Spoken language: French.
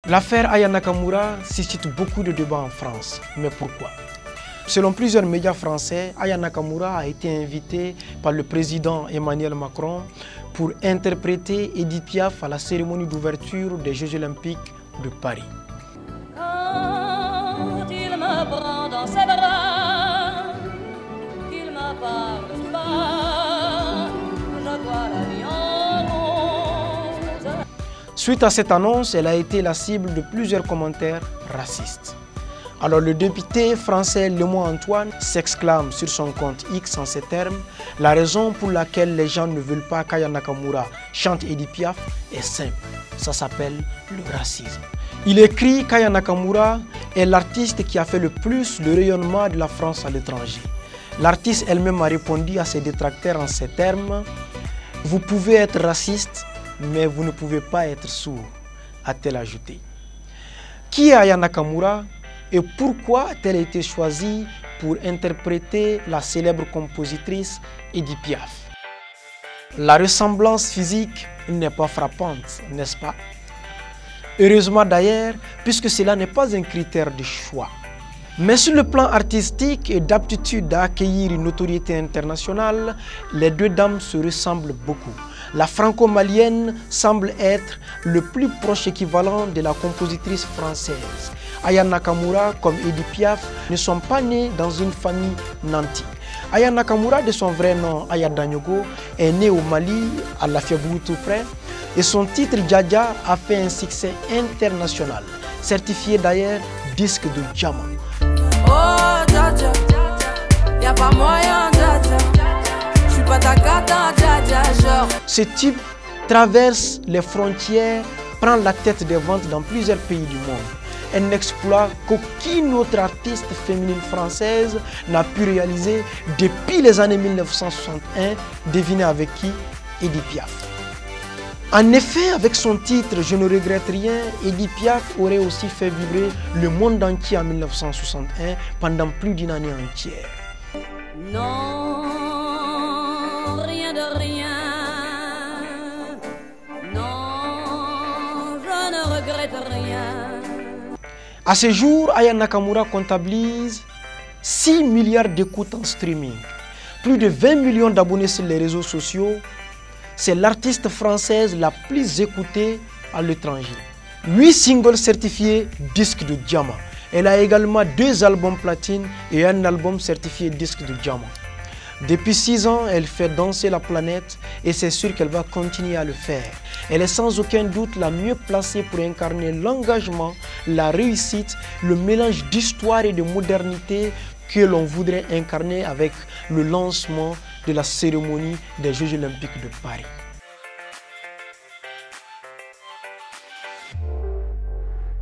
L'affaire Aya Nakamura suscite beaucoup de débats en France. Mais pourquoi? Selon plusieurs médias français, Aya Nakamura a été invitée par le président Emmanuel Macron pour interpréter Edith Piaf à la cérémonie d'ouverture des Jeux Olympiques de Paris. Quand il me prend dans ses bras, qu'il me parle bas, je vois la vie en rose. Suite à cette annonce, elle a été la cible de plusieurs commentaires racistes. Alors le député français Lemoi Antoine s'exclame sur son compte X en ces termes: la raison pour laquelle les gens ne veulent pas qu'Aya Nakamura chante Edith Piaf est simple, ça s'appelle le racisme. Il écrit qu'Aya Nakamura est l'artiste qui a fait le plus le rayonnement de la France à l'étranger. L'artiste elle-même a répondu à ses détracteurs en ces termes: vous pouvez être raciste, mais vous ne pouvez pas être sourd, a-t-elle ajouté. Qui est Aya Nakamura et pourquoi a-t-elle été choisie pour interpréter la célèbre compositrice Edith Piaf? La ressemblance physique n'est pas frappante, n'est-ce pas? Heureusement d'ailleurs, puisque cela n'est pas un critère de choix. Mais sur le plan artistique et d'aptitude à accueillir une notoriété internationale, les deux dames se ressemblent beaucoup. La franco-malienne semble être le plus proche équivalent de la compositrice française. Aya Nakamura, comme Edith Piaf, ne sont pas nés dans une famille nantie. Aya Nakamura, de son vrai nom Aya Danyogo, est née au Mali, à Lafiabougou tout près, et son titre Dja a fait un succès international, certifié d'ailleurs disque de diamant. Oh Dja Dja, y'a pas moyen Dja Dja, j'suis pas ta cata Dja Dja, genre. Ce type traverse les frontières, prend la tête des ventes dans plusieurs pays du monde. Un exploit qu'aucune autre artiste féminine française n'a pu réaliser depuis les années 1961, devinez avec qui? Edith Piaf. En effet, avec son titre « Je ne regrette rien », Edith Piaf aurait aussi fait vibrer le monde entier en 1961 pendant plus d'une année entière. Non, rien de rien. Non, je ne regrette rien. À ce jour, Aya Nakamura comptabilise 6 milliards d'écoutes en streaming, plus de 20 millions d'abonnés sur les réseaux sociaux. C'est l'artiste française la plus écoutée à l'étranger. 8 singles certifiés disques de diamant. Elle a également 2 albums platine et un album certifié disque de diamant. Depuis 6 ans, elle fait danser la planète et c'est sûr qu'elle va continuer à le faire. Elle est sans aucun doute la mieux placée pour incarner l'engagement, la réussite, le mélange d'histoire et de modernité que l'on voudrait incarner avec le lancement de la cérémonie des Jeux Olympiques de Paris.